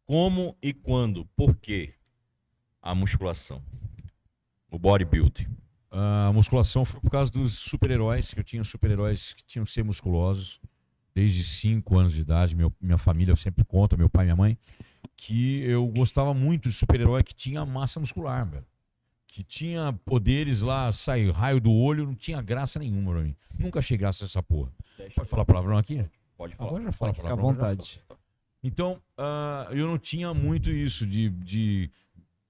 Como e quando? Por quê a musculação? O bodybuilding. A musculação foi por causa dos super-heróis, que eu tinha super-heróis que tinham que ser musculosos. Desde 5 anos de idade, minha família sempre conta, meu pai e minha mãe, que eu gostava muito de super-herói que tinha massa muscular, velho. Que tinha poderes lá, sair raio do olho, não tinha graça nenhuma pra mim. Nunca achei graça essa porra. Pode falar palavrão aqui? Pode falar. Agora já fala Fica à palavrão. vontade. Então, eu não tinha muito isso de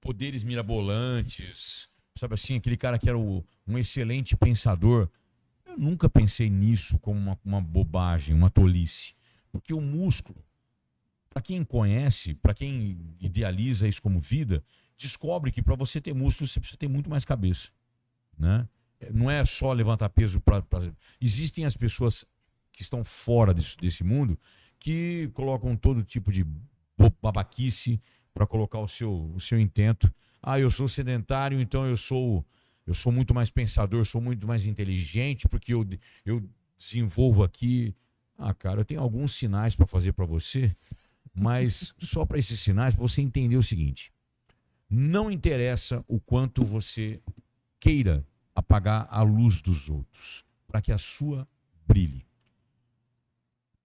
poderes mirabolantes, sabe assim, aquele cara que era um excelente pensador. Eu nunca pensei nisso como uma bobagem, uma tolice. Porque o músculo, para quem conhece, para quem idealiza isso como vida, descobre que para você ter músculo você precisa ter muito mais cabeça, né? Não é só levantar peso para. Existem as pessoas que estão fora desse mundo que colocam todo tipo de babaquice para colocar o seu intento. Ah, eu sou sedentário, então eu sou muito mais pensador, sou muito mais inteligente, porque eu desenvolvo aqui. Ah, cara, eu tenho alguns sinais para fazer para você, mas só para esses sinais, para você entender o seguinte: não interessa o quanto você queira apagar a luz dos outros, para que a sua brilhe.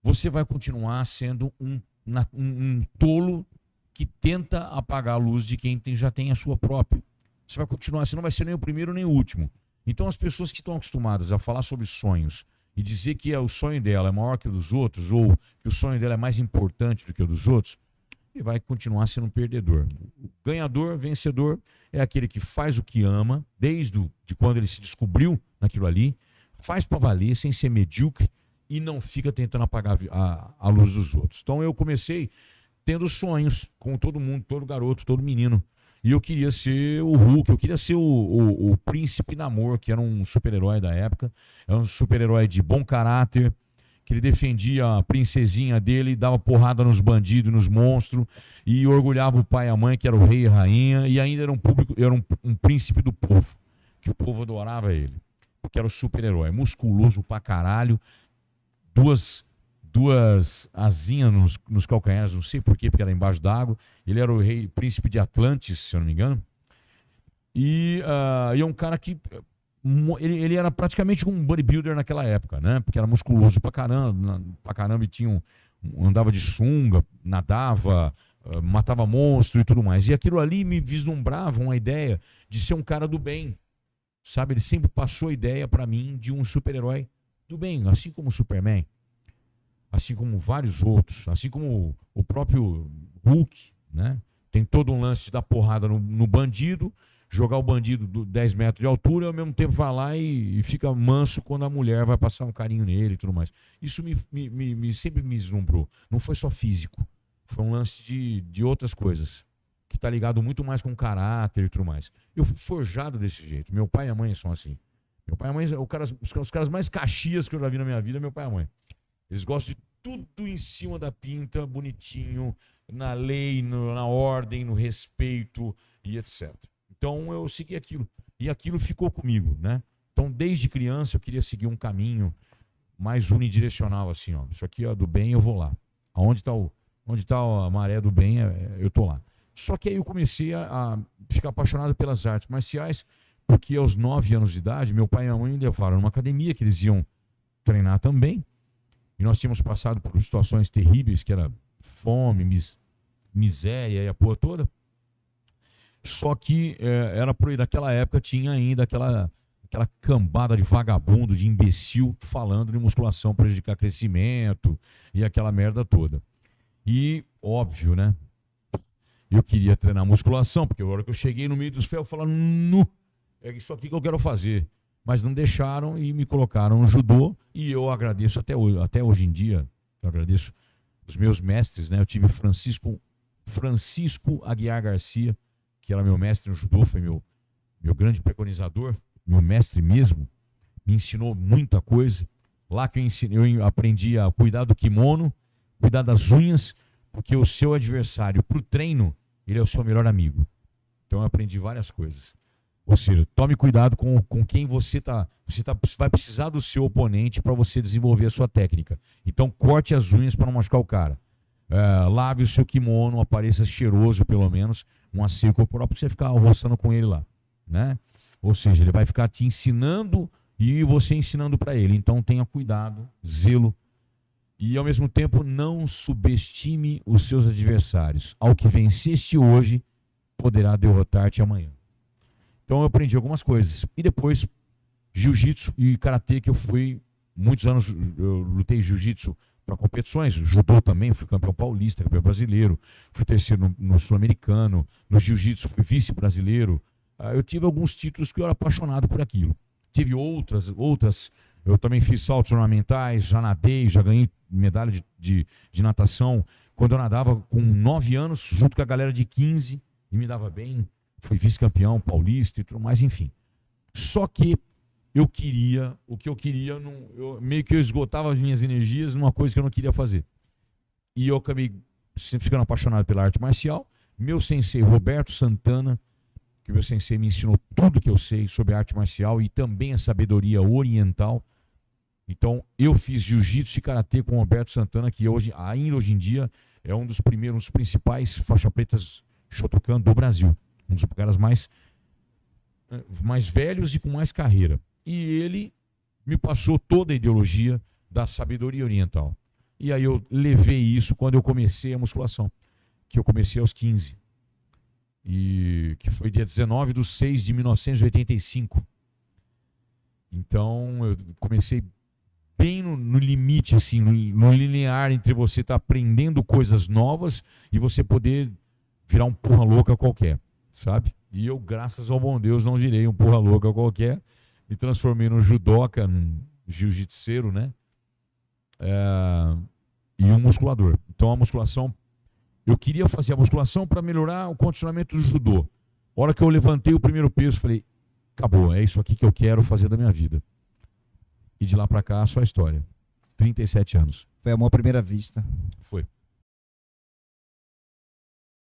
Você vai continuar sendo um tolo que tenta apagar a luz de quem já tem a sua própria. Você vai continuar, você não vai ser nem o primeiro nem o último. Então as pessoas que estão acostumadas a falar sobre sonhos e dizer que o sonho dela é maior que o dos outros, ou que o sonho dela é mais importante do que o dos outros, ele vai continuar sendo um perdedor. O ganhador, vencedor, é aquele que faz o que ama, desde quando ele se descobriu naquilo ali, faz para valer, sem ser medíocre, e não fica tentando apagar a luz dos outros. Então eu comecei tendo sonhos, como todo mundo, todo garoto, todo menino. E eu queria ser o Hulk, eu queria ser o Príncipe Namor, que era um super-herói da época. Era um super-herói de bom caráter, que ele defendia a princesinha dele, dava porrada nos bandidos, nos monstros, e orgulhava o pai e a mãe, que era o rei e a rainha, e ainda era um príncipe do povo, que o povo adorava ele, porque era o super-herói, musculoso pra caralho, duas asinhas nos calcanhares, não sei porquê, porque era embaixo d'água. Ele era o rei, príncipe de Atlantis, se eu não me engano. E é um cara que ele era praticamente um bodybuilder naquela época, né? Porque era musculoso pra caramba, e andava de sunga, nadava, matava monstro e tudo mais. E aquilo ali me vislumbrava uma ideia de ser um cara do bem, sabe? Ele sempre passou a ideia pra mim de um super-herói do bem, assim como o Superman, assim como vários outros, assim como o próprio Hulk, né? Tem todo um lance de dar porrada no bandido, jogar o bandido 10 metros de altura, e ao mesmo tempo vai lá e fica manso quando a mulher vai passar um carinho nele e tudo mais. Isso sempre me deslumbrou. Não foi só físico, foi um lance de outras coisas, que está ligado muito mais com caráter e tudo mais. Eu fui forjado desse jeito. Meu pai e a mãe são assim. Meu pai e a mãe, os caras mais caxias que eu já vi na minha vida, meu pai e a mãe. Eles gostam de tudo em cima da pinta, bonitinho, na lei, na ordem, no respeito e etc. Então eu segui aquilo. E aquilo ficou comigo, né? Então desde criança eu queria seguir um caminho mais unidirecional, assim, ó. Isso aqui é do bem, eu vou lá. Onde está a maré do bem, eu tô lá. Só que aí eu comecei a ficar apaixonado pelas artes marciais, porque aos 9 anos de idade, meu pai e minha mãe me levaram numa academia que eles iam treinar também. E nós tínhamos passado por situações terríveis, que era fome, miséria e a porra toda. Só que naquela época tinha ainda aquela cambada de vagabundo, de imbecil, falando de musculação prejudicar crescimento e aquela merda toda. E, óbvio, né? Eu queria treinar musculação, porque a hora que eu cheguei no meio dos ferros, eu falava, é isso aqui que eu quero fazer. Mas não deixaram e me colocaram no judô, e eu agradeço até hoje em dia, eu agradeço os meus mestres, né? Eu tive Francisco Aguiar Garcia, que era meu mestre no judô, foi meu grande preconizador, meu mestre mesmo, me ensinou muita coisa. Lá que eu aprendi a cuidar do kimono, cuidar das unhas, porque o seu adversário, para o treino, ele é o seu melhor amigo. Então eu aprendi várias coisas. Ou seja, tome cuidado com quem você vai precisar do seu oponente para você desenvolver a sua técnica. Então corte as unhas para não machucar o cara. lave o seu kimono, apareça cheiroso pelo menos, um asseio corporal, porque você ficar roçando com ele lá, né? Ou seja, ele vai ficar te ensinando e você ensinando para ele. Então tenha cuidado, zelo e ao mesmo tempo não subestime os seus adversários. Ao que venceste hoje, poderá derrotar-te amanhã. Então eu aprendi algumas coisas. E depois, jiu-jitsu e karatê, que eu fui muitos anos, eu lutei jiu-jitsu para competições, judô também, fui campeão paulista, campeão brasileiro, fui terceiro no sul-americano, no jiu-jitsu fui vice-brasileiro. Eu tive alguns títulos que eu era apaixonado por aquilo. Tive outras, eu também fiz saltos ornamentais, já nadei, já ganhei medalha de natação. Quando eu nadava com 9 anos, junto com a galera de 15, e me dava bem, fui vice-campeão paulista e tudo mais, enfim. Só que o que eu queria, meio que eu esgotava as minhas energias numa coisa que eu não queria fazer. E eu acabei sempre ficando apaixonado pela arte marcial. Meu sensei, Roberto Santana, que o meu sensei me ensinou tudo que eu sei sobre arte marcial e também a sabedoria oriental. Então, eu fiz jiu-jitsu e karatê com o Roberto Santana, que ainda hoje em dia é um dos principais faixa pretas Shotokan do Brasil. Um dos caras mais velhos e com mais carreira. E ele me passou toda a ideologia da sabedoria oriental. E aí eu levei isso quando eu comecei a musculação, que eu comecei aos 15. E que foi dia 19/6/1985. Então eu comecei bem no limite, assim, no linear entre você estar aprendendo coisas novas e você poder virar um porra louca qualquer, sabe? E eu, graças ao bom Deus, não virei um porra louca qualquer. Me transformei num judoca, num jiu-jitseiro, né? E um musculador. Então a musculação, eu queria fazer a musculação para melhorar o condicionamento do judô. A hora que eu levantei o primeiro peso, falei, acabou, é isso aqui que eu quero fazer da minha vida. E de lá para cá, só a história. 37 anos. Foi amor à primeira vista. Foi.